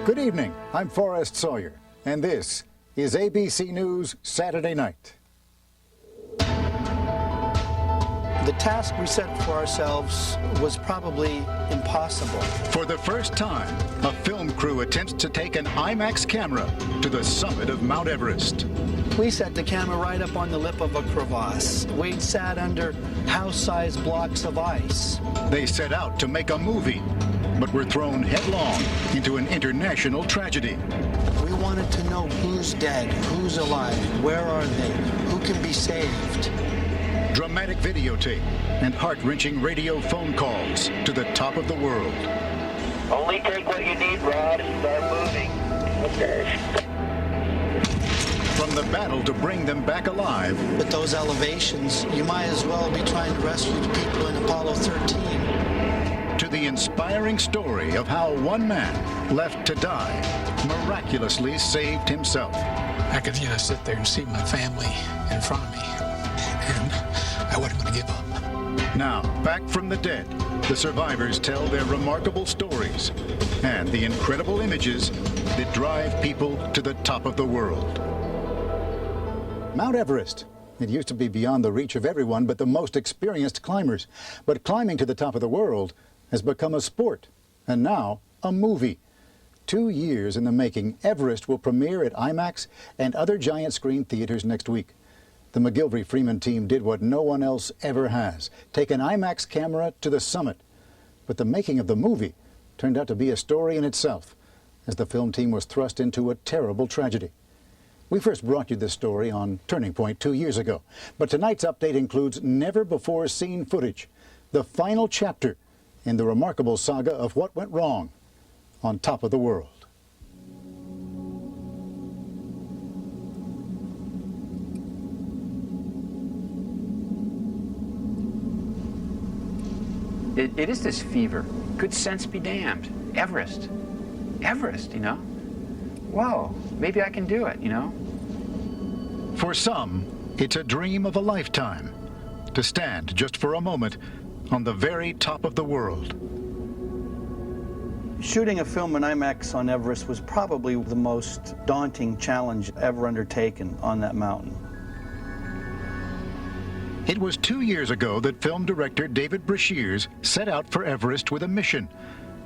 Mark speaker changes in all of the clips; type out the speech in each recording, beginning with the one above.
Speaker 1: Good evening, I'm Forrest Sawyer, and this is ABC News Saturday Night.
Speaker 2: The task we set for ourselves was probably impossible.
Speaker 1: For the first time, a film crew attempts to take an Imax camera to the summit of Mount Everest.
Speaker 2: We set the camera right up on the lip of a crevasse. We sat under house-sized blocks of ice.
Speaker 1: They set out to make a movie, but were thrown headlong into an international tragedy.
Speaker 2: We wanted to know who's dead, who's alive, where are they, who can be saved.
Speaker 1: Dramatic videotape and heart-wrenching radio phone calls to the top of the world.
Speaker 3: Only take what you need, Rod, and start moving. Okay.
Speaker 1: From the battle to bring them back alive.
Speaker 2: At those elevations, you might as well be trying to rescue the people in Apollo 13.
Speaker 1: To the inspiring story of how one man left to die miraculously saved himself.
Speaker 4: I could, sit there and see my family in front of me, and I wasn't going to give up.
Speaker 1: Now, back from the dead, the survivors tell their remarkable stories and the incredible images that drive people to the top of the world. Mount Everest. It used to be beyond the reach of everyone but the most experienced climbers. But climbing to the top of the world has become a sport, and now a movie. 2 years in the making, Everest will premiere at Imax and other giant screen theaters next week. The McGilvery-Freeman team did what no one else ever has, take an IMAX camera to the summit. But the making of the movie turned out to be a story in itself, as the film team was thrust into a terrible tragedy. We first brought you this story on Turning Point 2 years ago, but tonight's update includes never-before-seen footage, the final chapter in the remarkable saga of what went wrong on top of the world.
Speaker 5: It is this fever. Good sense be damned. Everest. Everest, Whoa, maybe I can do it,
Speaker 1: For some, it's a dream of a lifetime, to stand just for a moment on the very top of the world.
Speaker 2: Shooting a film in IMAX on Everest was probably the most daunting challenge ever undertaken on that mountain.
Speaker 1: It was 2 years ago that film director David Brashears set out for Everest with a mission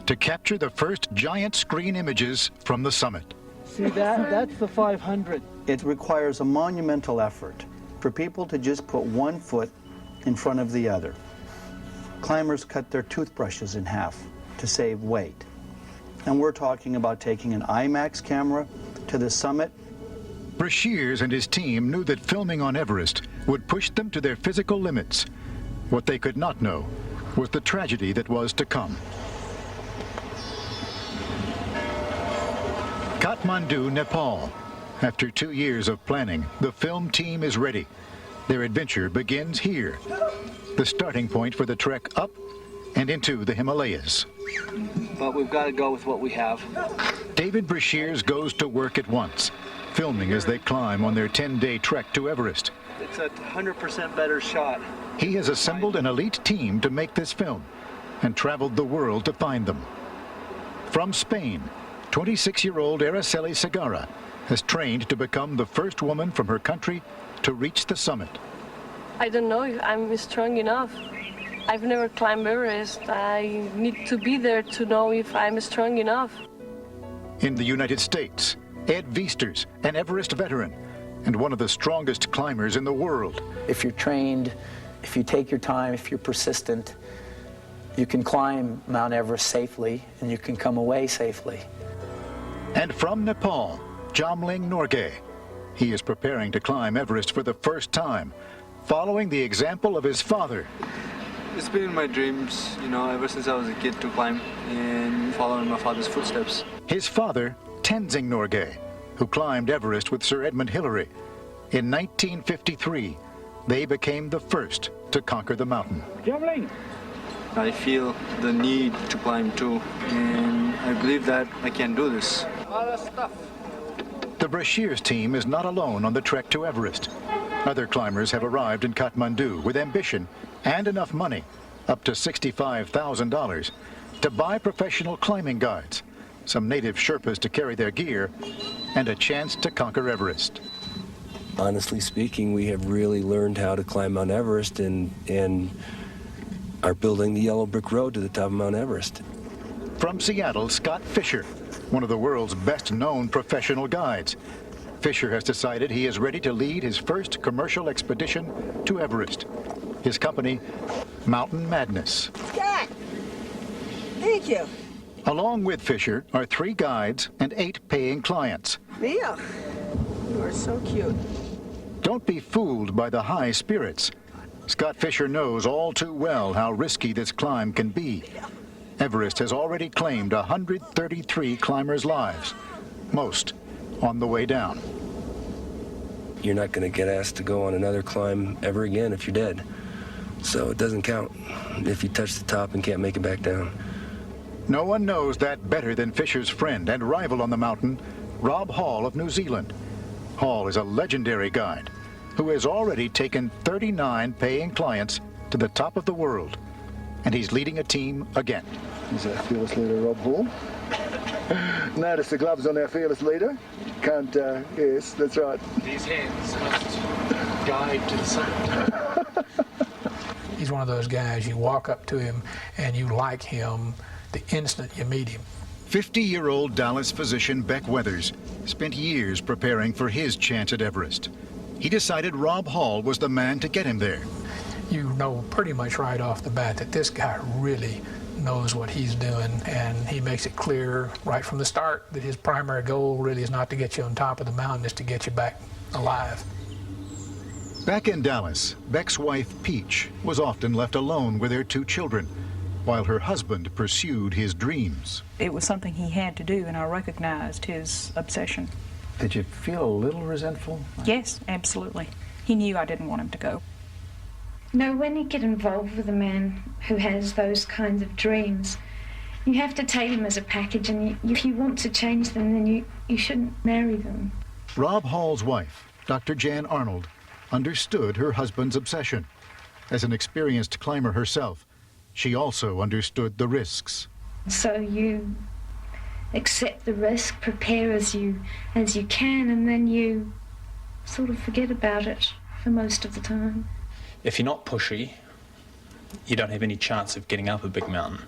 Speaker 1: to capture the first giant screen images from the summit.
Speaker 6: See that? That's the 500.
Speaker 2: It requires a monumental effort for people to just put one foot in front of the other. Climbers cut their toothbrushes in half to save weight. And we're talking about taking an IMAX camera to the summit.
Speaker 1: Brashears and his team knew that filming on Everest would push them to their physical limits. What they could not know was the tragedy that was to come. Kathmandu, Nepal. After 2 years of planning, the film team is ready. Their adventure begins here, the starting point for the trek up and into the Himalayas.
Speaker 6: But we've got to go with what we have.
Speaker 1: David Brashears goes to work at once, filming as they climb on their 10-day trek to Everest.
Speaker 6: It's a 100% better shot.
Speaker 1: He has assembled an elite team to make this film and traveled the world to find them. From Spain, 26-year-old Araceli Segarra has trained to become the first woman from her country to reach the summit.
Speaker 7: I don't know if I'm strong enough. I've never climbed Everest. I need to be there to know if I'm strong enough.
Speaker 1: In the United States, Ed Viesters, an Everest veteran and one of the strongest climbers in the world.
Speaker 8: If you're trained, if you take your time, if you're persistent, you can climb Mount Everest safely and you can come away safely.
Speaker 1: And from Nepal, Jamling Norgay. He is preparing to climb Everest for the first time, following the example of his father.
Speaker 9: It's been in my dreams, ever since I was a kid to climb and follow in my father's footsteps.
Speaker 1: His father, Tenzing Norgay, who climbed Everest with Sir Edmund Hillary. In 1953, they became the first to conquer the mountain.
Speaker 6: Jamling!
Speaker 9: I feel the need to climb too, and I believe that I can do this.
Speaker 1: The Brashears team is not alone on the trek to Everest. Other climbers have arrived in Kathmandu with ambition and enough money, up to $65,000, to buy professional climbing guides some native Sherpas to carry their gear, and a chance to conquer Everest.
Speaker 10: Honestly speaking, we have really learned how to climb Mount Everest and are building the yellow brick road to the top of Mount Everest.
Speaker 1: From Seattle, Scott Fischer, one of the world's best-known professional guides. Fischer has decided he is ready to lead his first commercial expedition to Everest. His company, Mountain Madness.
Speaker 11: Scott, thank you.
Speaker 1: Along with Fischer are 3 guides and 8 paying clients.
Speaker 11: Mia, you are so cute.
Speaker 1: Don't be fooled by the high spirits. Scott Fischer knows all too well how risky this climb can be. Everest has already claimed 133 climbers' lives, most on the way down.
Speaker 10: You're not going to get asked to go on another climb ever again if you're dead. So it doesn't count if you touch the top and can't make it back down.
Speaker 1: No one knows that better than Fischer's friend and rival on the mountain, Rob Hall of New Zealand. Hall is a legendary guide who has already taken 39 paying clients to the top of the world, and he's leading a team again.
Speaker 12: He's our fearless leader, Rob Hall. Notice the gloves on our fearless leader. Can't, yes, that's right.
Speaker 4: These hands must guide to the summit. He's one of those guys, you walk up to him and you like him the instant you meet him.
Speaker 1: 50-year-old Dallas physician Beck Weathers spent years preparing for his chance at Everest. He decided Rob Hall was the man to get him there.
Speaker 4: You know pretty much right off the bat that this guy really knows what he's doing, and he makes it clear right from the start that his primary goal really is not to get you on top of the mountain, it's to get you back alive.
Speaker 1: Back in Dallas, Beck's wife, Peach, was often left alone with their 2 children, while her husband pursued his dreams.
Speaker 13: It was something he had to do, and I recognized his obsession.
Speaker 5: Did you feel a little resentful?
Speaker 13: Yes, absolutely. He knew I didn't want him to go.
Speaker 14: No, when you get involved with a man who has those kinds of dreams, you have to take them as a package, and if you want to change them, then you shouldn't marry them.
Speaker 1: Rob Hall's wife, Dr. Jan Arnold, understood her husband's obsession. As an experienced climber herself, she also understood the risks.
Speaker 14: So you accept the risk, prepare as you can, and then you sort of forget about it for most of the time.
Speaker 15: If you're not pushy, you don't have any chance of getting up a big mountain.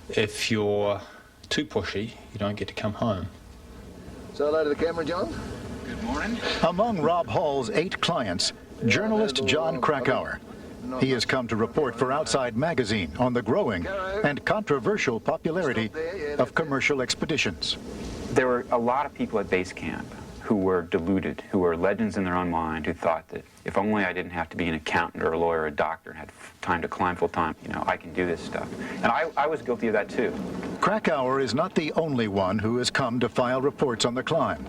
Speaker 15: If you're too pushy, you don't get to come home.
Speaker 12: Say hello to the camera, John.
Speaker 1: Good morning. Among Rob Hall's 8 clients, journalist John Krakauer. He has come to report for Outside Magazine on the growing and controversial popularity of commercial expeditions.
Speaker 5: There were a lot of people at base camp who were deluded, who were legends in their own mind, who thought that if only I didn't have to be an accountant or a lawyer or a doctor and had time to climb full time, you know, I can do this stuff. And I was guilty of that too.
Speaker 1: Krakauer is not the only one who has come to file reports on the climb.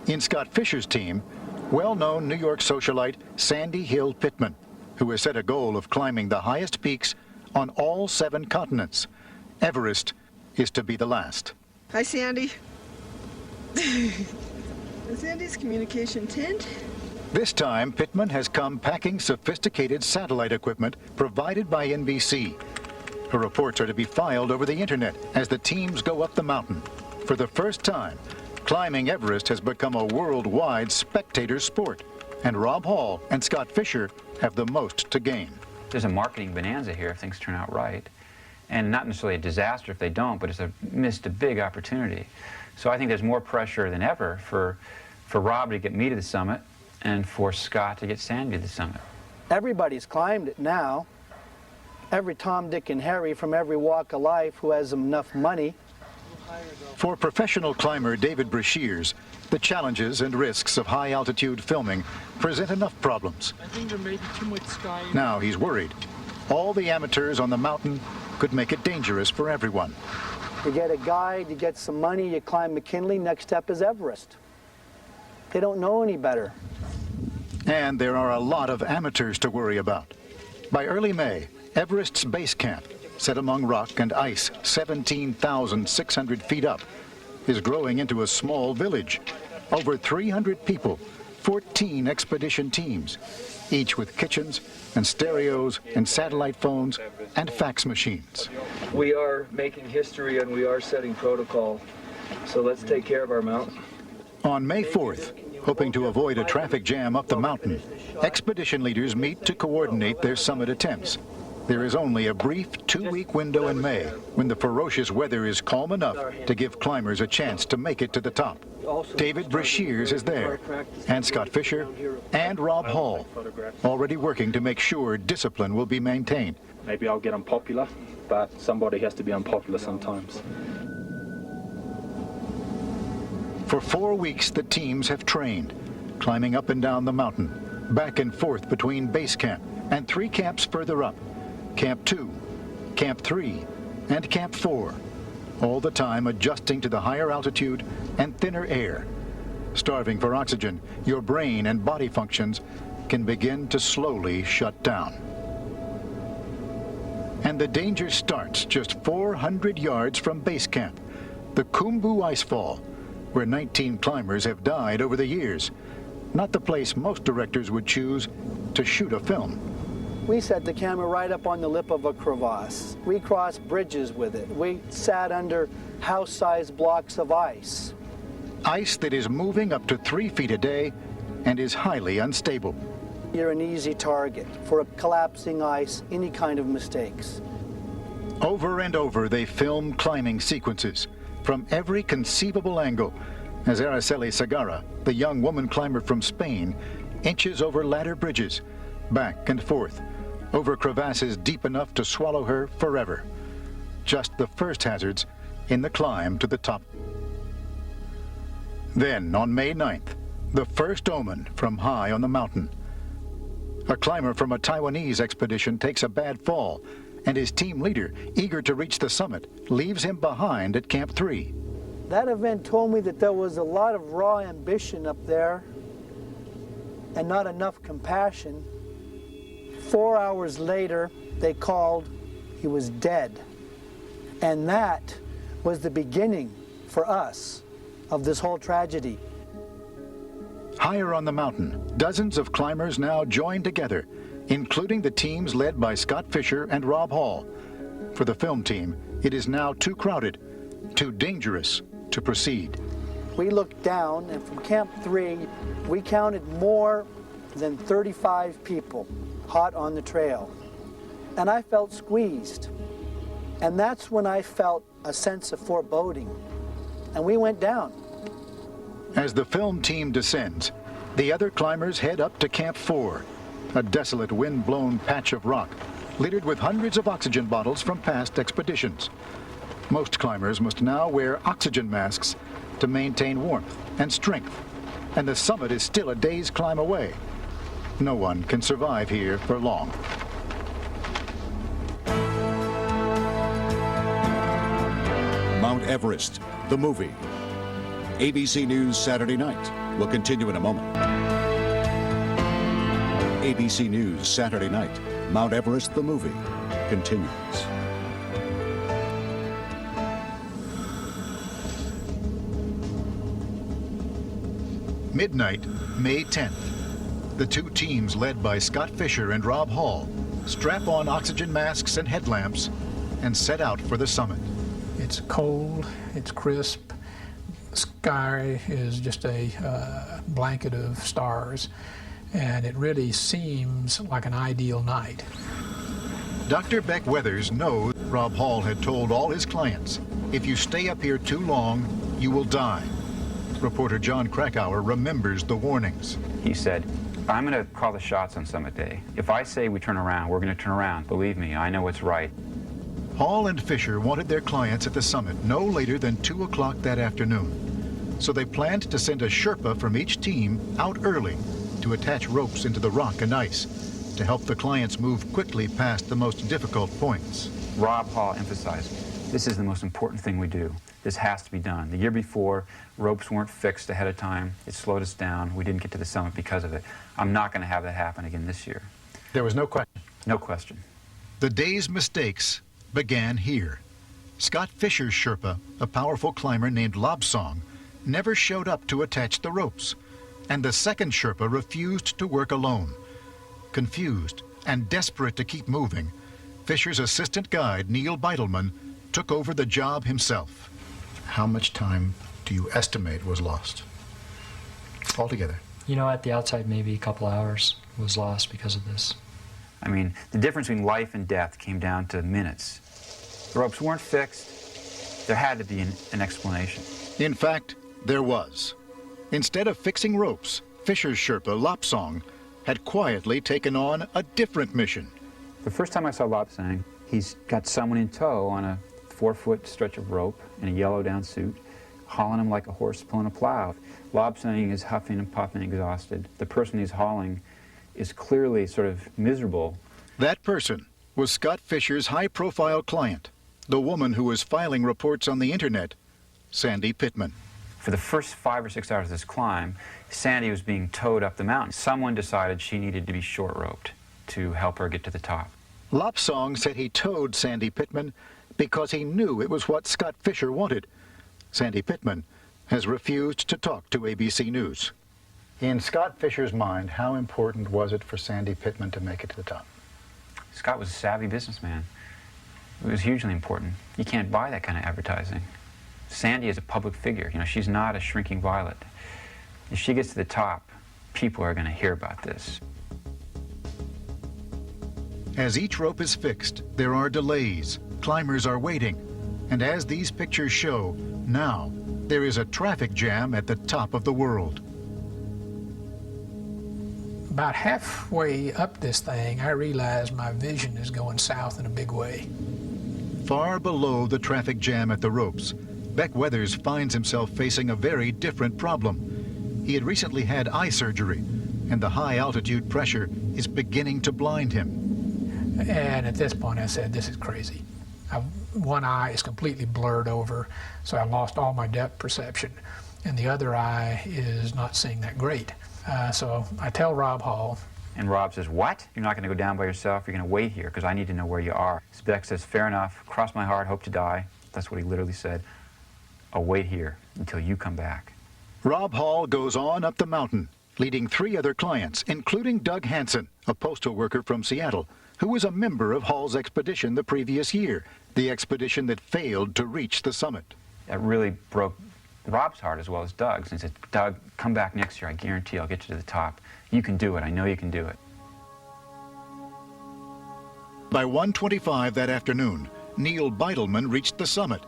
Speaker 1: In Scott Fischer's team, well-known New York socialite Sandy Hill Pittman, who has set a goal of climbing the highest peaks on all 7 continents. Everest is to be the last.
Speaker 11: Hi, Sandy. Sandy's communication tent.
Speaker 1: This time, Pittman has come packing sophisticated satellite equipment provided by NBC. Her reports are to be filed over the internet as the teams go up the mountain. For the first time, climbing Everest has become a worldwide spectator sport, and Rob Hall and Scott Fischer have the most to gain.
Speaker 5: There's a marketing bonanza here if things turn out right, and not necessarily a disaster if they don't, but it's missed a big opportunity. So I think there's more pressure than ever for Rob to get me to the summit and for Scott to get Sandy to the summit.
Speaker 2: Everybody's climbed it now. Every Tom, Dick, and Harry from every walk of life who has enough money.
Speaker 1: For professional climber David Brashears, the challenges and risks of high-altitude filming present enough problems.
Speaker 6: I think there may be too much sky.
Speaker 1: Now he's worried. All the amateurs on the mountain could make it dangerous for everyone.
Speaker 2: You get a guide, you get some money, you climb McKinley, next step is Everest. They don't know any better.
Speaker 1: And there are a lot of amateurs to worry about. By early May, Everest's base camp, set among rock and ice 17,600 feet up, is growing into a small village. Over 300 people, 14 expedition teams, each with kitchens and stereos and satellite phones and fax machines.
Speaker 16: We are making history and we are setting protocol. So let's take care of our mount.
Speaker 1: On May 4th, hoping to avoid a traffic jam up the mountain, expedition leaders meet to coordinate their summit attempts. There is only a brief 2-week window in May when the ferocious weather is calm enough to give climbers a chance to make it to the top. David Brashears is there, and Scott Fischer, and Rob Hall, already working to make sure discipline will be maintained.
Speaker 16: Maybe I'll get unpopular, but somebody has to be unpopular sometimes.
Speaker 1: For 4 weeks, the teams have trained, climbing up and down the mountain, back and forth between base camp and 3 camps further up, Camp 2, Camp 3, and Camp 4, all the time adjusting to the higher altitude and thinner air. Starving for oxygen, your brain and body functions can begin to slowly shut down. And the danger starts just 400 yards from base camp, the Khumbu Icefall, where 19 climbers have died over the years. Not the place most directors would choose to shoot a film.
Speaker 2: We set the camera right up on the lip of a crevasse. We crossed bridges with it. We sat under house-sized blocks of ice.
Speaker 1: Ice that is moving up to 3 feet a day and is highly unstable.
Speaker 2: You're an easy target for a collapsing ice, any kind of mistakes.
Speaker 1: Over and over, they film climbing sequences from every conceivable angle as Araceli Segarra, the young woman climber from Spain, inches over ladder bridges, back and forth, over crevasses deep enough to swallow her forever. Just the first hazards in the climb to the top. Then, on May 9th, the first omen from high on the mountain. A climber from a Taiwanese expedition takes a bad fall, and his team leader, eager to reach the summit, leaves him behind at Camp 3.
Speaker 2: That event told me that there was a lot of raw ambition up there and not enough compassion. 4 hours later, they called, he was dead. And that was the beginning for us of this whole tragedy.
Speaker 1: Higher on the mountain, dozens of climbers now join together, including the teams led by Scott Fischer and Rob Hall. For the film team, it is now too crowded, too dangerous to proceed.
Speaker 2: We looked down, and from Camp 3, we counted more than 35 people hot on the trail. And I felt squeezed. And that's when I felt a sense of foreboding. And we went down.
Speaker 1: As the film team descends, the other climbers head up to Camp 4, a desolate wind-blown patch of rock, littered with hundreds of oxygen bottles from past expeditions. Most climbers must now wear oxygen masks to maintain warmth and strength, and the summit is still a day's climb away. No one can survive here for long.
Speaker 17: Mount Everest, the movie. ABC News Saturday Night will continue in a moment. ABC News Saturday Night, Mount Everest, the movie, continues.
Speaker 1: Midnight, May 10th. The 2 teams led by Scott Fischer and Rob Hall strap on oxygen masks and headlamps and set out for the summit.
Speaker 4: It's cold, it's crisp, the sky is just a blanket of stars, and it really seems like an ideal night.
Speaker 1: Dr. Beck Weathers knows Rob Hall had told all his clients, if you stay up here too long, you will die. Reporter John Krakauer remembers the warnings.
Speaker 5: He said, I'm going to call the shots on summit day. If I say we turn around, we're going to turn around. Believe me, I know what's right.
Speaker 1: Hall and Fischer wanted their clients at the summit no later than 2 o'clock that afternoon. So they planned to send a Sherpa from each team out early to attach ropes into the rock and ice to help the clients move quickly past the most difficult points.
Speaker 5: Rob Hall emphasized, this is the most important thing we do. This has to be done. The year before, ropes weren't fixed ahead of time. It slowed us down. We didn't get to the summit because of it. I'm not going to have that happen again this year.
Speaker 1: There was no question.
Speaker 5: No question.
Speaker 1: The day's mistakes began here. Scott Fischer's Sherpa, a powerful climber named Lobsong, never showed up to attach the ropes, and the second Sherpa refused to work alone. Confused and desperate to keep moving, Fischer's assistant guide, Neil Beitelman, took over the job himself. How much time do you estimate was lost altogether?
Speaker 18: You know, at the outside, maybe a couple hours was lost because of this.
Speaker 5: I mean, the difference between life and death came down to minutes. The ropes weren't fixed. There had to be an explanation.
Speaker 1: In fact, there was. Instead of fixing ropes, Fischer's Sherpa, Lopsong, had quietly taken on a different mission.
Speaker 5: The first time I saw Lopsang, he's got someone in tow on a 4-foot stretch of rope in a yellow down suit, hauling him like a horse pulling a plow. Lopsang is huffing and puffing, exhausted. The person he's hauling is clearly sort of miserable.
Speaker 1: That person was Scott Fischer's high-profile client, the woman who was filing reports on the internet, Sandy Pittman.
Speaker 5: For the first 5 or 6 hours of this climb, Sandy was being towed up the mountain. Someone decided she needed to be short-roped to help her get to the top.
Speaker 1: Lopsong said he towed Sandy Pittman because he knew it was what Scott Fischer wanted. Sandy Pittman has refused to talk to ABC News. In Scott Fischer's mind, how important was it for Sandy Pittman to make it to the top?
Speaker 5: Scott was a savvy businessman. It was hugely important. You can't buy that kind of advertising. Sandy is a public figure. You know, she's not a shrinking violet. If she gets to the top, people are going to hear about this.
Speaker 1: As each rope is fixed, there are delays. Climbers are waiting. And as these pictures show, now there is a traffic jam at the top of the world.
Speaker 4: About halfway up this thing, I realized my vision is going south in a big way.
Speaker 1: Far below the traffic jam at the ropes, Beck Weathers finds himself facing a very different problem. He had recently had eye surgery, and the high-altitude pressure is beginning to blind him.
Speaker 4: And at this point, I said, this is crazy. One eye is completely blurred over, so I lost all my depth perception, and the other eye is not seeing that great. So I tell Rob Hall.
Speaker 5: And Rob says, what? You're not going to go down by yourself? You're going to wait here because I need to know where you are. Beck says, fair enough. Cross my heart, hope to die. That's what he literally said. I'll wait here until you come back.
Speaker 1: Rob Hall goes on up the mountain, leading 3 other clients, including Doug Hansen, a postal worker from Seattle, who was a member of Hall's expedition the previous year, the expedition that failed to reach the summit.
Speaker 5: That really broke Rob's heart as well as Doug's. And he said, Doug, come back next year. I guarantee I'll get you to the top. You can do it. I know you can do it.
Speaker 1: By 1:25 that afternoon, Neil Beidelman reached the summit,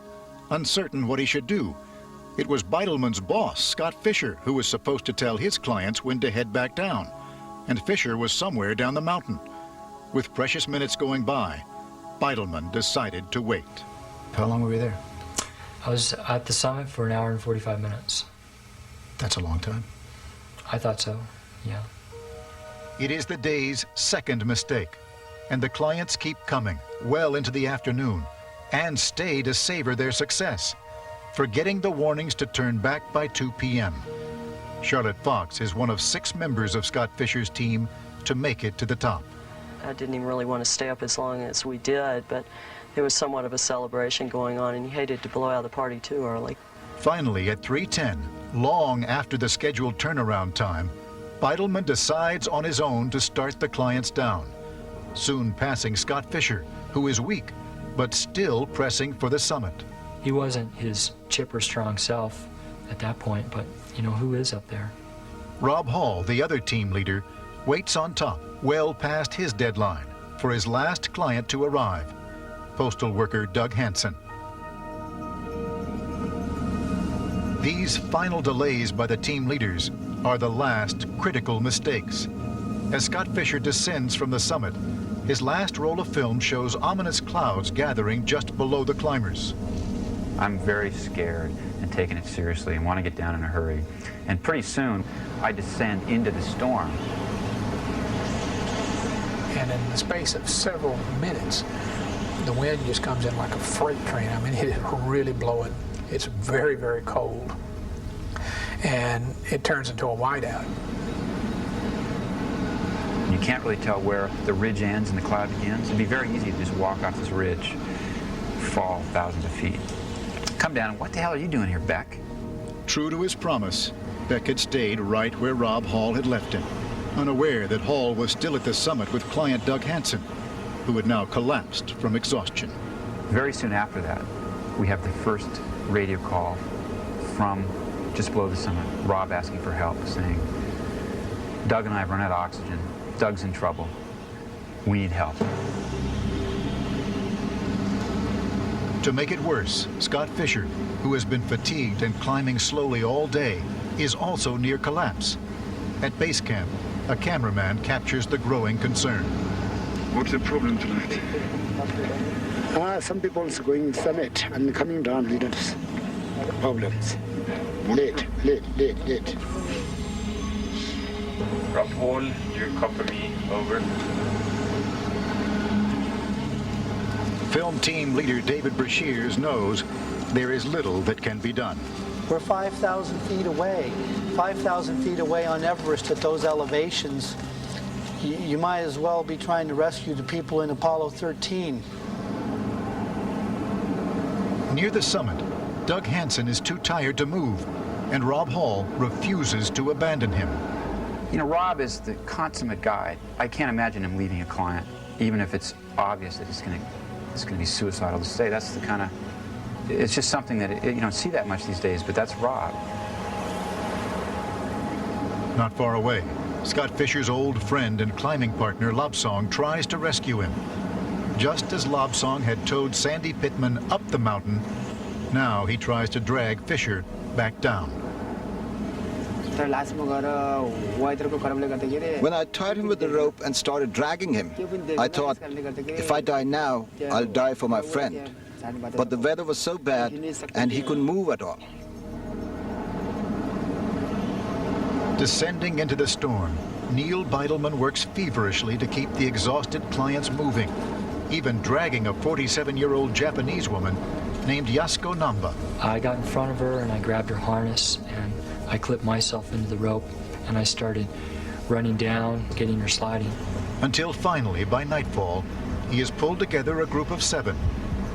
Speaker 1: uncertain what he should do. It was Beidelman's boss, Scott Fischer, who was supposed to tell his clients when to head back down. And Fischer was somewhere down the mountain. With precious minutes going by, Beidelman decided to wait. How long were we there?
Speaker 18: I was at the summit for 1 hour and 45 minutes.
Speaker 1: That's a long time.
Speaker 18: I thought so, yeah.
Speaker 1: It is the day's second mistake, and the clients keep coming well into the afternoon and stay to savor their success, forgetting the warnings to turn back by 2 p.m. Charlotte Fox is one of 6 members of Scott Fischer's team to make it to the top.
Speaker 19: I didn't even really want to stay up as long as we did, but there was somewhat of a celebration going on, and you hated to blow out the party too early.
Speaker 1: Finally, at 3:10, long after the scheduled turnaround time, Beidelman decides on his own to start the clients down, soon passing Scott Fischer, who is weak, but still pressing for the summit.
Speaker 18: He wasn't his chipper, strong self at that point, but, you know, who is up there?
Speaker 1: Rob Hall, the other team leader, waits on top, well past his deadline, for his last client to arrive, postal worker Doug Hansen. These final delays by the team leaders are the last critical mistakes. As Scott Fischer descends from the summit, his last roll of film shows ominous clouds gathering just below the climbers.
Speaker 5: I'm very scared and taking it seriously and want to get down in a hurry. And pretty soon, I descend into the storm.
Speaker 4: And in the space of several minutes, the wind just comes in like a freight train. I mean, it is really blowing. It's very, very cold. And it turns into a whiteout.
Speaker 5: You can't really tell where the ridge ends and the cloud begins. It'd be very easy to just walk off this ridge, fall thousands of feet. Come down, what the hell are you doing here, Beck?
Speaker 1: True to his promise, Beck had stayed right where Rob Hall had left him, unaware that Hall was still at the summit with client Doug Hansen, who had now collapsed from exhaustion.
Speaker 5: Very soon after that, we have the first radio call from just below the summit, Rob asking for help, saying, Doug and I have run out of oxygen. Doug's in trouble. We need help.
Speaker 1: To make it worse, Scott Fischer, who has been fatigued and climbing slowly all day, is also near collapse. At base camp, a cameraman captures the growing concern.
Speaker 12: What's the problem tonight? Some people is going summit and coming down little problems. Late.
Speaker 15: Rob Hall, you copy me, over.
Speaker 1: Film team leader David Brashears knows there is little that can be done.
Speaker 2: We're 5,000 feet away. 5,000 feet away on Everest at those elevations. You might as well be trying to rescue the people in Apollo 13.
Speaker 1: Near the summit, Doug Hansen is too tired to move, and Rob Hall refuses to abandon him.
Speaker 5: You know, Rob is the consummate guide. I can't imagine him leaving a client, even if it's obvious that it's going to be suicidal to stay. That's the kind of, it's just something that you don't see that much these days, but that's Rob.
Speaker 1: Not far away, Scott Fischer's old friend and climbing partner Lobsang tries to rescue him. Just as Lobsang had towed Sandy Pittman up the mountain, now he tries to drag Fischer back down.
Speaker 20: When I tied him with the rope and started dragging him, I thought, if I die now, I'll die for my friend. But the weather was so bad, and he couldn't move at all.
Speaker 1: Descending into the storm, Neil Beidelman works feverishly to keep the exhausted clients moving, even dragging a 47-year-old Japanese woman named Yasuko Namba.
Speaker 18: I got in front of her and I grabbed her harness and I clipped myself into the rope and I started running down, getting her sliding.
Speaker 1: Until finally, by nightfall, he has pulled together a group of 7,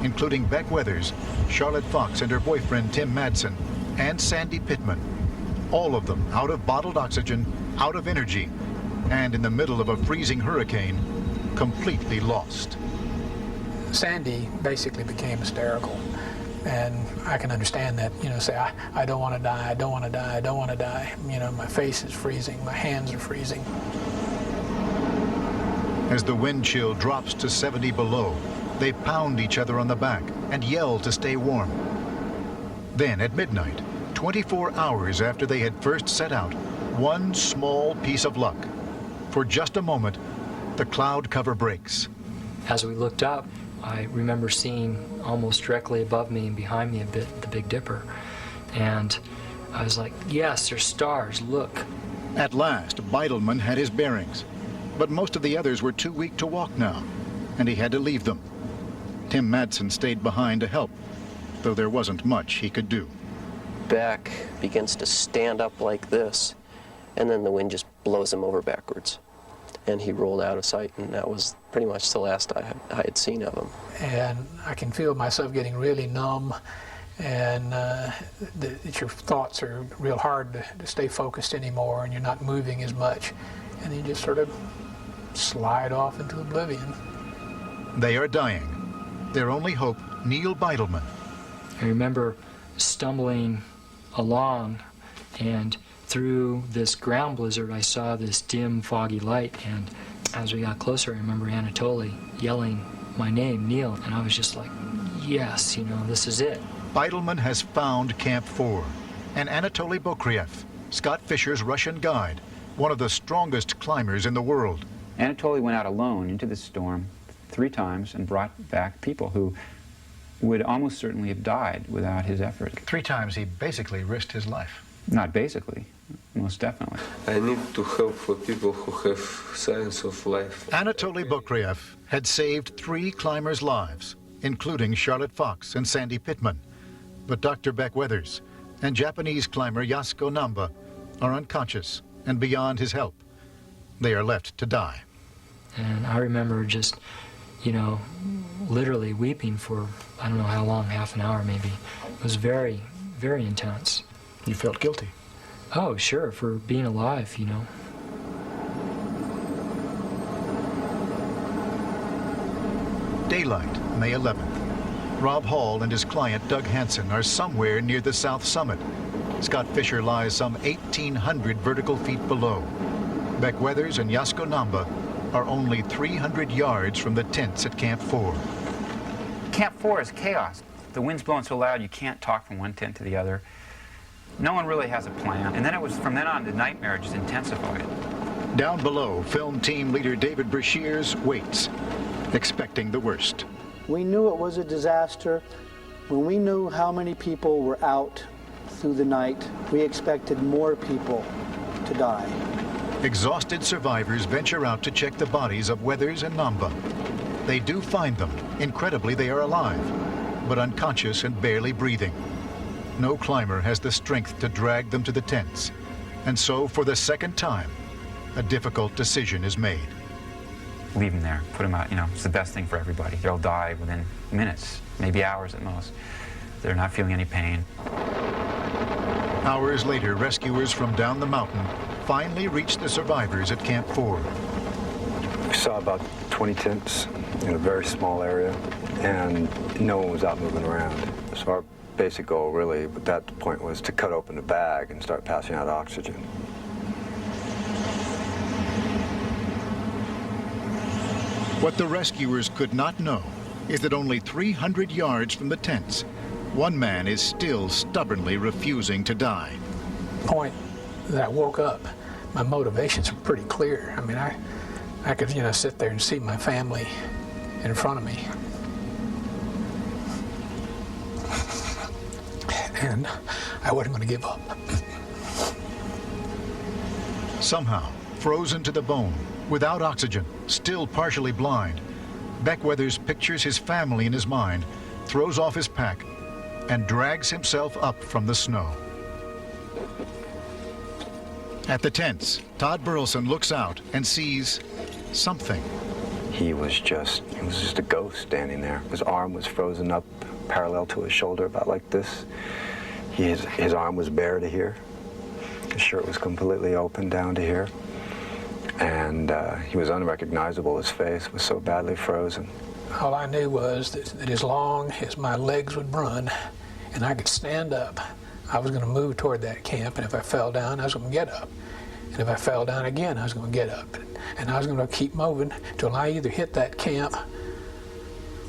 Speaker 1: including Beck Weathers, Charlotte Fox and her boyfriend Tim Madsen, and Sandy Pittman. All of them out of bottled oxygen, out of energy, and in the middle of a freezing hurricane, completely lost.
Speaker 4: Sandy basically became hysterical. And I can understand that, you know, say, I don't want to die, I don't want to die, I don't want to die. You know, my face is freezing, my hands are freezing.
Speaker 1: As the wind chill drops to 70 below, they pound each other on the back and yell to stay warm. Then at midnight, 24 hours after they had first set out, one small piece of luck. For just a moment, the cloud cover breaks.
Speaker 18: As we looked up, I remember seeing almost directly above me and behind me a bit the Big Dipper. And I was like, yes, there's stars, look.
Speaker 1: At last, Beidelman had his bearings. But most of the others were too weak to walk now, and he had to leave them. Tim Madsen stayed behind to help, though there wasn't much he could do.
Speaker 21: Beck begins to stand up like this, and then the wind just blows him over backwards. And he rolled out of sight, and that was pretty much the last I had seen of him.
Speaker 4: And I can feel myself getting really numb, and your thoughts are real hard to stay focused anymore, and you're not moving as much. And you just sort of slide off into oblivion.
Speaker 1: They are dying. Their only hope, Neil Beidelman.
Speaker 18: I remember stumbling along, and through this ground blizzard, I saw this dim, foggy light, and as we got closer, I remember Anatoly yelling my name, Neil, and I was just like, yes, you know, this is it.
Speaker 1: Beidelman has found Camp 4, and Anatoly Bokriev, Scott Fischer's Russian guide, one of the strongest climbers in the world.
Speaker 5: Anatoly went out alone into the storm 3 times and brought back people who would almost certainly have died without his effort.
Speaker 1: 3 times he basically risked his life.
Speaker 5: Not basically, most definitely.
Speaker 10: I need to help for people who have signs of life.
Speaker 1: Anatoly Bokriev had saved 3 climbers' lives, including Charlotte Fox and Sandy Pittman. But Dr. Beck Weathers and Japanese climber Yasuko Namba are unconscious and beyond his help. They are left to die.
Speaker 18: And I remember just, you know, literally weeping for, I don't know how long, half an hour maybe. It was very, very intense.
Speaker 1: You felt guilty?
Speaker 18: Oh, sure, for being alive, you know.
Speaker 1: Daylight, May 11th. Rob Hall and his client Doug Hansen are somewhere near the south summit. Scott Fischer lies some 1,800 vertical feet below. Beck Weathers and Yasko Namba are only 300 yards from the tents at Camp 4.
Speaker 5: Camp 4 is chaos. The wind's blowing so loud you can't talk from one tent to the other. No one really has a plan. And then it was from then on the nightmare just intensified.
Speaker 1: Down below, film team leader David Brashears waits, expecting the worst.
Speaker 2: We knew it was a disaster. When we knew how many people were out through the night, we expected more people to die.
Speaker 1: Exhausted survivors venture out to check the bodies of Weathers and Namba. They do find them. Incredibly, they are alive, but unconscious and barely breathing. No climber has the strength to drag them to the tents. And so, for the second time, a difficult decision is made.
Speaker 5: Leave them there, put them out, it's the best thing for everybody. They'll die within minutes, maybe hours at most. They're not feeling any pain.
Speaker 1: Hours later, rescuers from down the mountain finally reached the survivors at Camp 4.
Speaker 3: We saw about 20 tents in a very small area, and no one was out moving around. So our basic goal really at that point was to cut open the bag and start passing out oxygen.
Speaker 1: What the rescuers could not know is that only 300 yards from the tents, one man is still stubbornly refusing to die.
Speaker 4: The point that I woke up, my motivations were pretty clear. I mean, I could, sit there and see my family in front of me. And I wasn't going to give up.
Speaker 1: Somehow, frozen to the bone, without oxygen, still partially blind, Beck Weathers pictures his family in his mind, throws off his pack, and drags himself up from the snow. At the tents, Todd Burleson looks out and sees something.
Speaker 3: He was just a ghost standing there. His arm was frozen up parallel to his shoulder, about like this. His arm was bare to here. His shirt was completely open down to here. And he was unrecognizable. His face was so badly frozen.
Speaker 4: All I knew was that as long as my legs would run and I could stand up, I was going to move toward that camp, and if I fell down, I was going to get up. And if I fell down again, I was going to get up. And I was going to keep moving until I either hit that camp,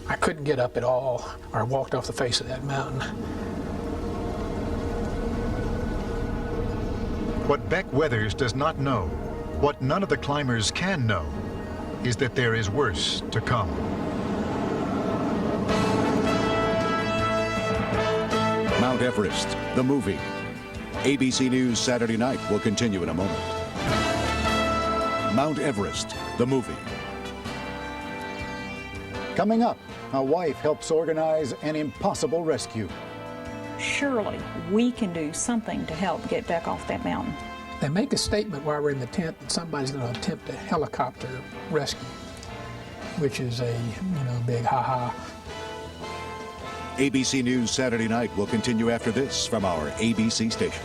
Speaker 4: I couldn't get up at all, or I walked off the face of that mountain.
Speaker 1: What Beck Weathers does not know, what none of the climbers can know, is that there is worse to come.
Speaker 17: Mount Everest, the movie. ABC News Saturday Night will continue in a moment. Mount Everest, the movie.
Speaker 1: Coming up, a wife helps organize an impossible rescue.
Speaker 13: Surely we can do something to help get Beck off that mountain.
Speaker 4: They make a statement while we're in the tent that somebody's going to attempt a helicopter rescue, which is a, big ha-ha.
Speaker 17: ABC News Saturday Night will continue after this from our ABC station.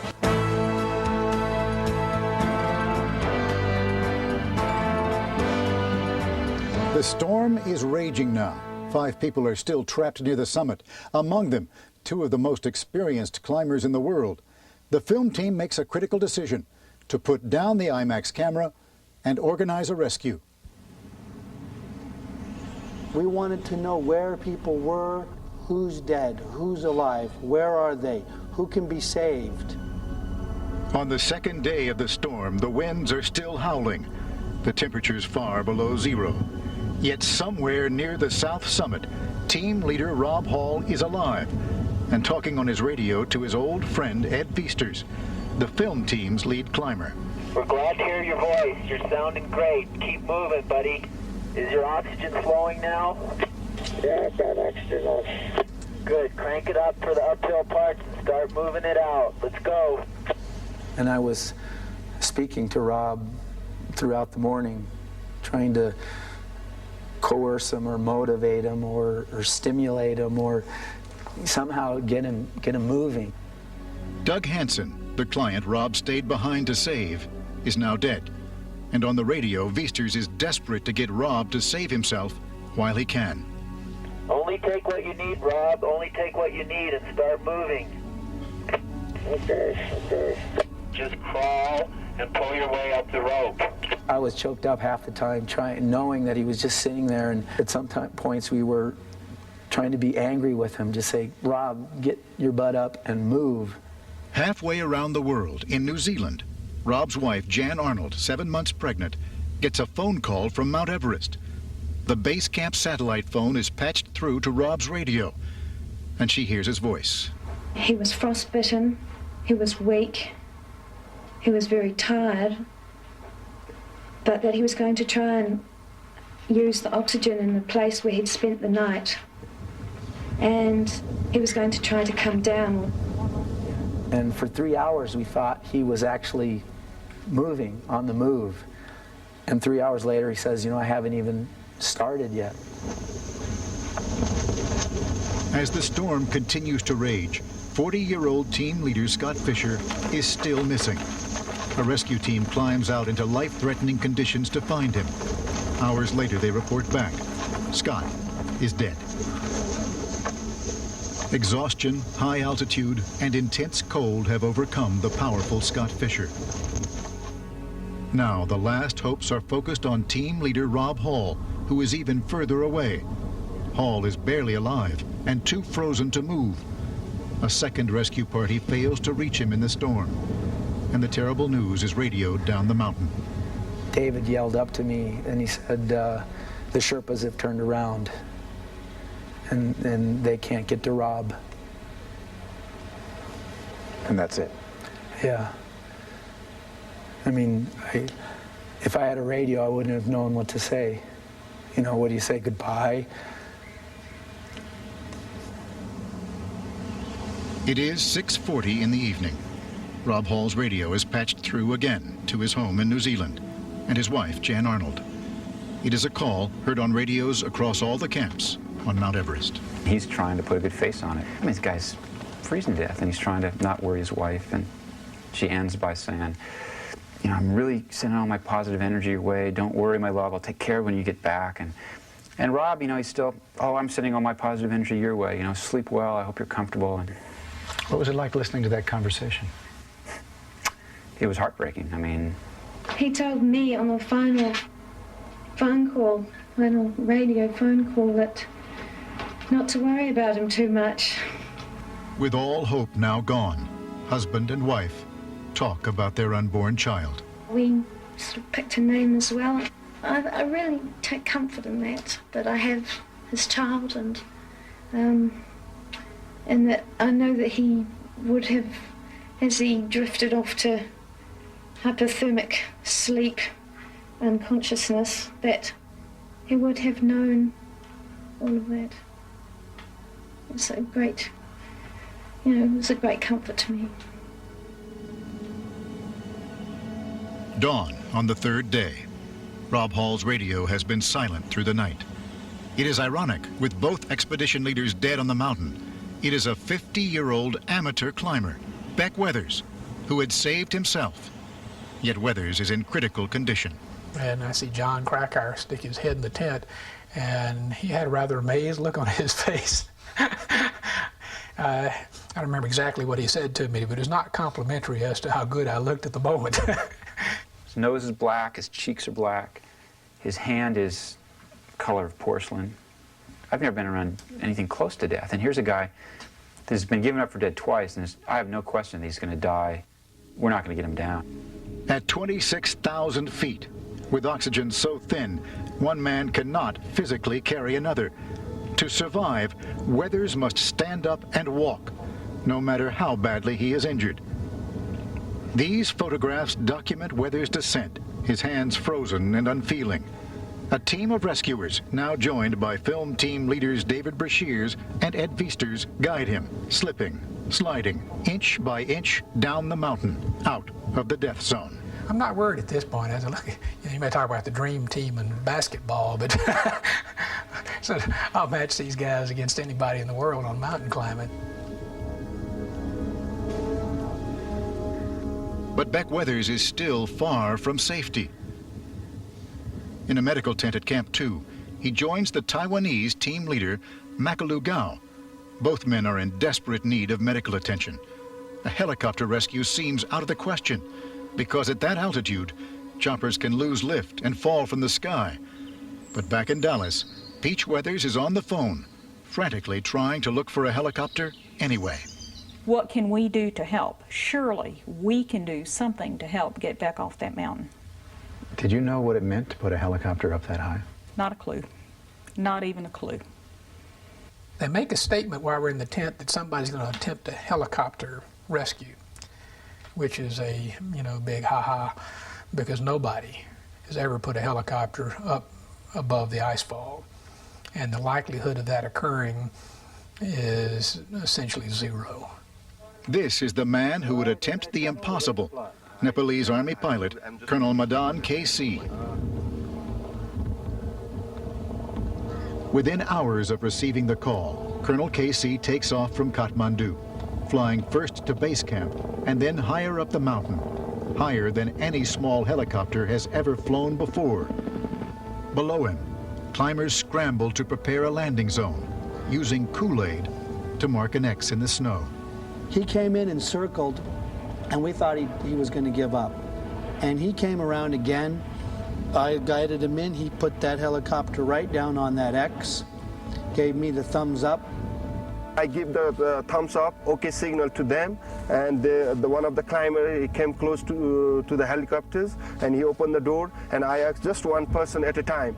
Speaker 1: The storm is raging now. 5 people are still trapped near the summit. Among them, 2 of the most experienced climbers in the world. The film team makes a critical decision to put down the Imax camera and organize a rescue.
Speaker 2: We wanted to know where people were, who's dead, who's alive, where are they, who can be saved.
Speaker 1: On the second day of the storm, the winds are still howling. The temperature's far below zero. Yet somewhere near the south summit, team leader Rob Hall is alive and talking on his radio to his old friend Ed Feasters, the film team's lead climber.
Speaker 22: We're glad to hear your voice. You're sounding great. Keep moving, buddy. Is your oxygen flowing now? Yeah, I've got oxygen on. Good. Crank it up for the uphill parts and start moving it out. Let's go.
Speaker 8: And I was speaking to Rob throughout the morning, trying to coerce him or motivate him or stimulate him or somehow get him moving.
Speaker 1: Doug Hansen, the client Rob stayed behind to save, is now dead. And on the radio, Feasters is desperate to get Rob to save himself while he can.
Speaker 22: Only Only take what you need, Rob. Only take what you need and start moving. Okay. Just crawl and pull your way up the rope.
Speaker 8: I was choked up half the time, knowing that he was just sitting there, and at some points we were trying to be angry with him, just say, Rob, get your butt up and move.
Speaker 1: Halfway around the world, in New Zealand, Rob's wife, Jan Arnold, 7 months pregnant, gets a phone call from Mount Everest. The base camp satellite phone is patched through to Rob's radio, and she hears his voice.
Speaker 14: He was frostbitten, he was weak, he was very tired, but that he was going to try and use the oxygen in the place where he'd spent the night, and he was going to try to come down.
Speaker 8: And for 3 hours we thought he was actually moving, on the move. And 3 hours later he says, you know, I haven't even started yet.
Speaker 1: As the storm continues to rage, 40-year-old team leader Scott Fischer is still missing. A rescue team climbs out into life-threatening conditions to find him. Hours later they report back. Scott is dead. Exhaustion, high altitude, and intense cold have overcome the powerful Scott Fischer. Now, the last hopes are focused on team leader Rob Hall, who is even further away. Hall is barely alive and too frozen to move. A second rescue party fails to reach him in the storm, and the terrible news is radioed down the mountain.
Speaker 8: David yelled up to me and he said, the Sherpas have turned around and they can't get to Rob.
Speaker 3: And that's it?
Speaker 8: Yeah. I mean, if I had a radio, I wouldn't have known what to say. You know, what do you say, goodbye?
Speaker 1: It is 6:40 in the evening. Rob Hall's radio is patched through again to his home in New Zealand and his wife, Jan Arnold. It is a call heard on radios across all the camps on Mount Everest.
Speaker 5: He's trying to put a good face on it. I mean, this guy's freezing to death, and he's trying to not worry his wife, and she ends by saying, you know, I'm really sending all my positive energy your way. Don't worry, my love. I'll take care when you get back. And Rob, you know, he's still, oh, I'm sending all my positive energy your way. You know, sleep well. I hope you're comfortable. And
Speaker 2: what was it like listening to that conversation?
Speaker 5: It was heartbreaking. I mean,
Speaker 14: He told me on the final radio phone call that not to worry about him too much.
Speaker 1: With all hope now gone, husband and wife talk about their unborn child.
Speaker 14: We sort of picked a name as well. I really take comfort in that I have his child, and that I know that he would have, as he drifted off to hypothermic sleep and consciousness, that he would have known all of that. It's a great, you know, it was a great comfort to me.
Speaker 1: Dawn on the third day. Rob Hall's radio has been silent through the night. It is ironic, with both expedition leaders dead on the mountain. It is a 50-year-old amateur climber, Beck Weathers, who had saved himself. Yet Weathers is in critical condition.
Speaker 4: And I see John Krakauer stick his head in the tent, and he had a rather amazed look on his face. I don't remember exactly what he said to me, but it was not complimentary as to how good I looked at the moment.
Speaker 5: his nose is black, his cheeks are black, his hand is color of porcelain. I've never been around anything close to death, and here's a guy that's been given up for dead twice, and I have no question that he's going to die. We're not going to get him down.
Speaker 1: At 26,000 feet, with oxygen so thin, one man cannot physically carry another. To survive, Weathers must stand up and walk, no matter how badly he is injured. These photographs document Weathers' descent, his hands frozen and unfeeling. A team of rescuers, now joined by film team leaders David Brashears and Ed Feasters, guide him, slipping, sliding, inch by inch down the mountain, out of the death zone.
Speaker 4: I'm not worried at this point. As I look, you may talk about the dream team in basketball, but so I'll match these guys against anybody in the world on mountain climbing.
Speaker 1: But Beck Weathers is still far from safety. In a medical tent at Camp 2, he joins the Taiwanese team leader, Makalu Gao. Both men are in desperate need of medical attention. A helicopter rescue seems out of the question, because at that altitude, choppers can lose lift and fall from the sky. But back in Dallas, Peach Weathers is on the phone, frantically trying to look for a helicopter anyway.
Speaker 13: What can we do to help? Surely we can do something to help get back off that mountain.
Speaker 3: Did you know what it meant to put a helicopter up that high?
Speaker 13: Not a clue. Not even a clue.
Speaker 4: They make a statement while we're in the tent that somebody's going to attempt a helicopter rescue, which is a, big ha-ha, because nobody has ever put a helicopter up above the icefall. And the likelihood of that occurring is essentially zero.
Speaker 1: This is the man who would attempt the impossible, Nepalese Army pilot Colonel Madan KC. Within hours of receiving the call, Colonel KC takes off from Kathmandu, flying first to base camp and then higher up the mountain, higher than any small helicopter has ever flown before. Below him, climbers scramble to prepare a landing zone, using Kool-Aid to mark an X in the snow.
Speaker 2: He came in and circled, and we thought he was going to give up. And he came around again. I guided him in. He put that helicopter right down on that X, gave me the thumbs up.
Speaker 7: I give the thumbs up, okay signal to them, and the one of the climber, he came close to the helicopters, and he opened the door, and I asked just one person at a time.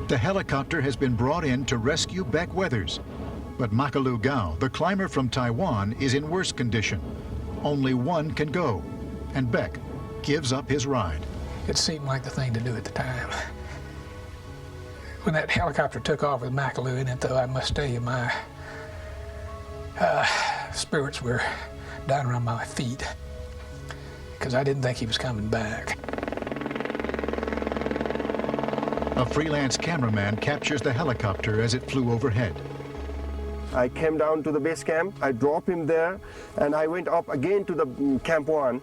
Speaker 1: The helicopter has been brought in to rescue Beck Weathers, but Makalu Gao, the climber from Taiwan, is in worse condition. Only one can go, and Beck gives up his ride.
Speaker 4: It seemed like the thing to do at the time. When that helicopter took off with Makalu in it, though, I must tell you, my spirits were down around my feet, because I didn't think he was coming back.
Speaker 1: A freelance cameraman captures the helicopter as it flew overhead.
Speaker 7: I came down to the base camp, I dropped him there, and I went up again to the Camp 1,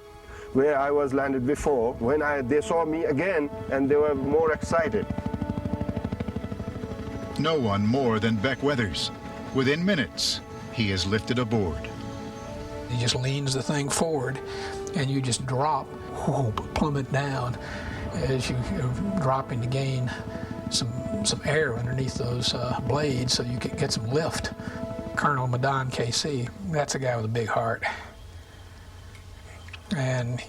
Speaker 7: where I was landed before. When they saw me again, and they were more excited.
Speaker 1: No one more than Beck Weathers. Within minutes, he is lifted aboard.
Speaker 4: He just leans the thing forward, and you just drop, plummet down as you're dropping to gain some air underneath those blades so you can get some lift. Colonel Madan KC, that's a guy with a big heart. And,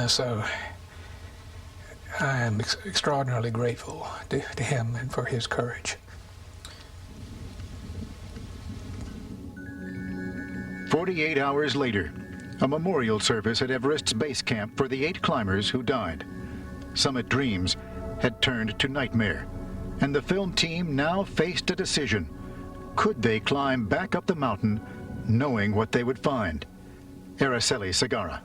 Speaker 4: so I am extraordinarily grateful to him and for his courage.
Speaker 1: 48 hours later, a memorial service at Everest's base camp for the 8 climbers who died. Summit Dreams had turned to nightmare, and the film team now faced a decision. Could they climb back up the mountain knowing what they would find? Araceli Segarra.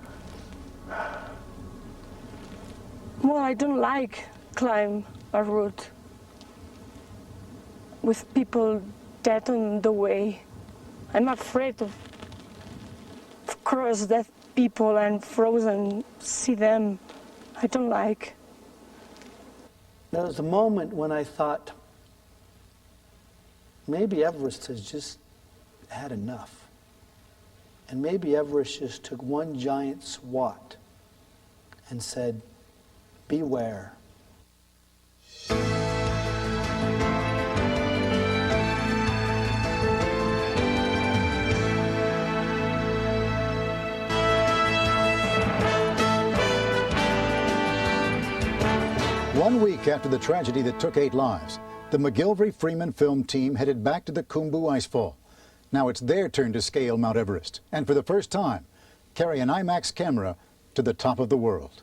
Speaker 9: Well, I don't like climb a route with people dead on the way. I'm afraid of cross dead people and frozen, see them. I don't like.
Speaker 2: There was a moment when I thought, maybe Everest has just had enough. And maybe Everest just took one giant swat and said, beware.
Speaker 17: One week after the tragedy that took 8 lives, the McGilvery-Freeman film team headed back to the Khumbu Icefall. Now it's their turn to scale Mount Everest, and for the first time, carry an Imax camera to the top of the world.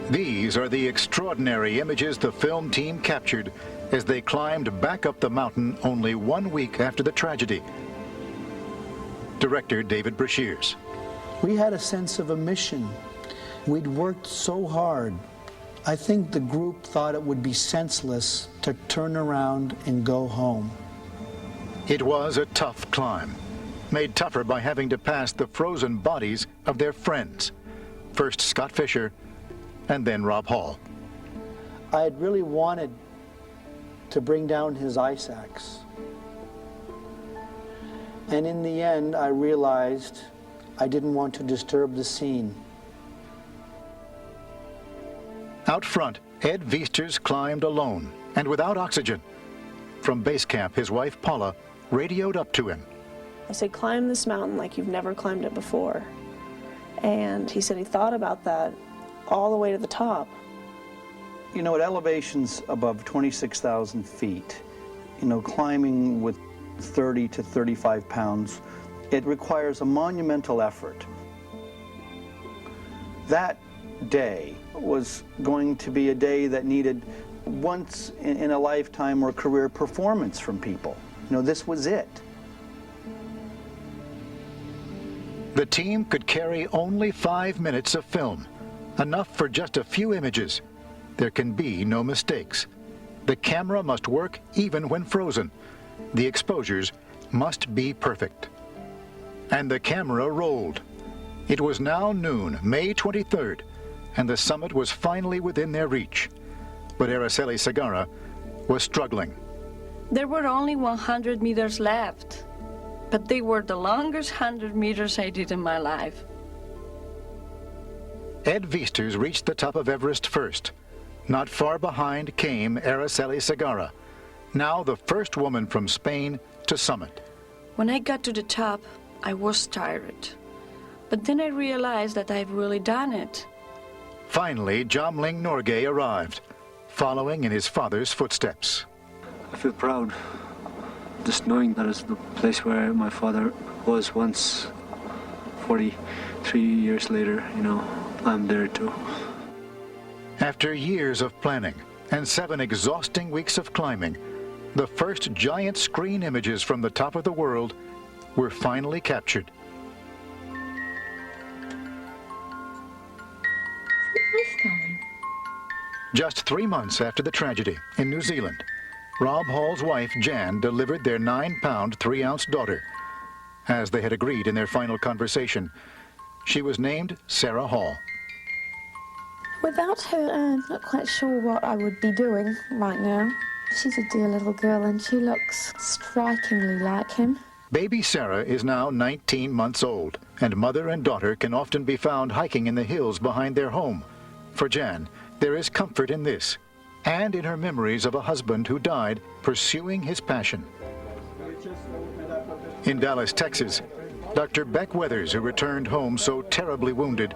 Speaker 1: These are the extraordinary images the film team captured as they climbed back up the mountain only 1 week after the tragedy. Director David Brashears.
Speaker 2: We had a sense of a mission. We'd worked so hard. I think the group thought it would be senseless to turn around and go home.
Speaker 1: It was a tough climb, made tougher by having to pass the frozen bodies of their friends. first Scott Fischer, and then Rob Hall.
Speaker 2: I had really wanted to bring down his ice axe. And in the end, I realized I didn't want to disturb the scene.
Speaker 1: Out front, Ed Viesters climbed alone and without oxygen. From base camp, his wife Paula radioed up to him.
Speaker 6: I said, climb this mountain like you've never climbed it before. And he said he thought about that all the way to the top.
Speaker 2: You know, at elevations above 26,000 feet, you know, climbing with 30 to 35 pounds, it requires a monumental effort. That day was going to be a day that needed once in a lifetime or career performance from people. You know, this was it.
Speaker 1: The team could carry only 5 minutes of film, enough for just a few images. There can be no mistakes. The camera must work even when frozen. The exposures must be perfect. And the camera rolled. It was now noon, May 23rd, and the summit was finally within their reach. But Araceli Segarra was struggling.
Speaker 11: There were only 100 meters left, but they were the longest 100 meters I did in my life.
Speaker 1: Ed Viesters reached the top of Everest first. Not far behind came Araceli Segarra, now the first woman from Spain to summit.
Speaker 11: When I got to the top, I was tired. But then I realized that I've really done it.
Speaker 1: Finally, Jamling Norgay arrived, following in his father's footsteps.
Speaker 23: I feel proud, just knowing that it's the place where my father was once. 43 years later, you know, I'm there too.
Speaker 1: After years of planning and 7 exhausting weeks of climbing, the first giant screen images from the top of the world were finally captured. Just 3 months after the tragedy in New Zealand, Rob Hall's wife, Jan, delivered their 9-pound, 3-ounce daughter. As they had agreed in their final conversation, she was named Sarah Hall.
Speaker 14: Without her, I'm not quite sure what I would be doing right now. She's a dear little girl and she looks strikingly like him.
Speaker 1: Baby Sarah is now 19 months old, and mother and daughter can often be found hiking in the hills behind their home. For Jan, there is comfort in this, and in her memories of a husband who died pursuing his passion. In Dallas, Texas, Dr. Beck Weathers, who returned home so terribly wounded,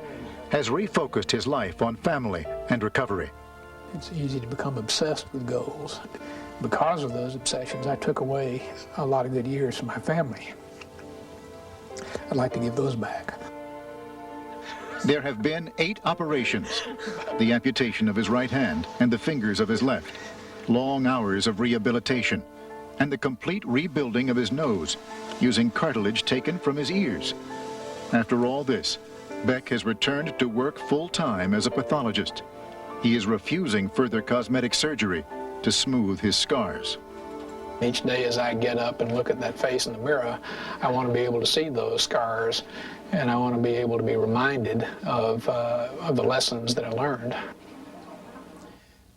Speaker 1: has refocused his life on family and recovery.
Speaker 4: It's easy to become obsessed with goals. Because of those obsessions, I took away a lot of good years from my family. I'd like to give those back.
Speaker 1: There have been 8 operations, the amputation of his right hand and the fingers of his left, long hours of rehabilitation, and the complete rebuilding of his nose using cartilage taken from his ears. After all this, Beck has returned to work full-time as a pathologist. He is refusing further cosmetic surgery to smooth his scars.
Speaker 4: Each day as I get up and look at that face in the mirror, I want to be able to see those scars, and I want to be able to be reminded of the lessons that I learned.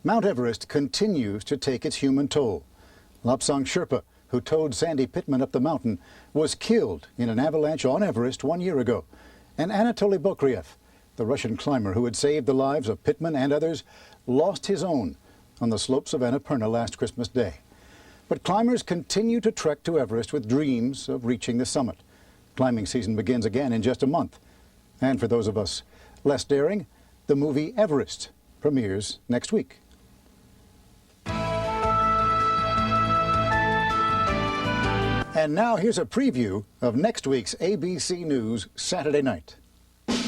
Speaker 17: Mount Everest continues to take its human toll. Lobsang Sherpa, who towed Sandy Pittman up the mountain, was killed in an avalanche on Everest 1 year ago. And Anatoly Bokriev, the Russian climber who had saved the lives of Pittman and others, lost his own on the slopes of Annapurna last Christmas Day. But climbers continue to trek to Everest with dreams of reaching the summit. Climbing season begins again in just a month. And for those of us less daring, the movie Everest premieres next week. And now here's a preview of next week's ABC News Saturday night.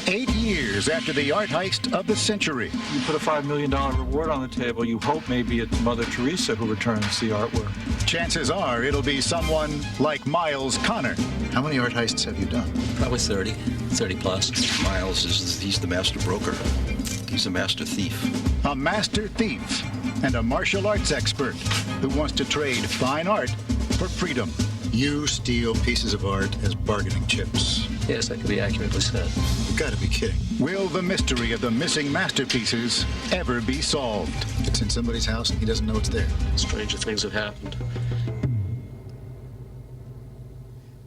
Speaker 1: 8 years after the art heist of the century.
Speaker 24: You put a $5 million reward on the table. You hope maybe it's Mother Teresa who returns the artwork.
Speaker 1: Chances are it'll be someone like Miles Connor.
Speaker 25: How many art heists have you done?
Speaker 26: Probably 30 plus.
Speaker 25: Miles, he's the master broker. He's a master thief.
Speaker 1: A master thief and a martial arts expert who wants to trade fine art for freedom.
Speaker 25: You steal pieces of art as bargaining chips.
Speaker 26: Yes, that could be accurately said.
Speaker 25: The
Speaker 17: Gotta be kidding.
Speaker 1: Will the mystery of the missing masterpieces ever be solved?
Speaker 17: It's in somebody's house and he doesn't know it's there.
Speaker 12: Stranger things have happened.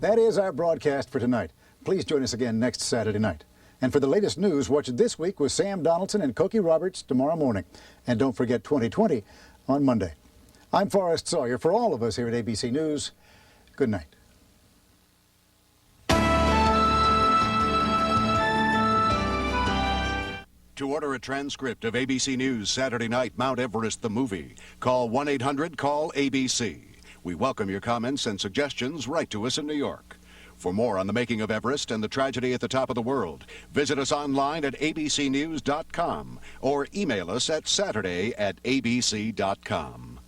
Speaker 17: That is our broadcast for tonight. Please join us again next Saturday night. And for the latest news, watch This Week with Sam Donaldson and Cokie Roberts tomorrow morning. And don't forget 2020 on Monday. I'm Forrest Sawyer. For all of us here at ABC News, good night.
Speaker 15: To order a transcript of ABC News Saturday Night Mount Everest the Movie, call 1-800-CALL-ABC. We welcome your comments and suggestions right to us in New York. For more on the making of Everest and the tragedy at the top of the world, visit us online at abcnews.com or email us at saturday@abc.com.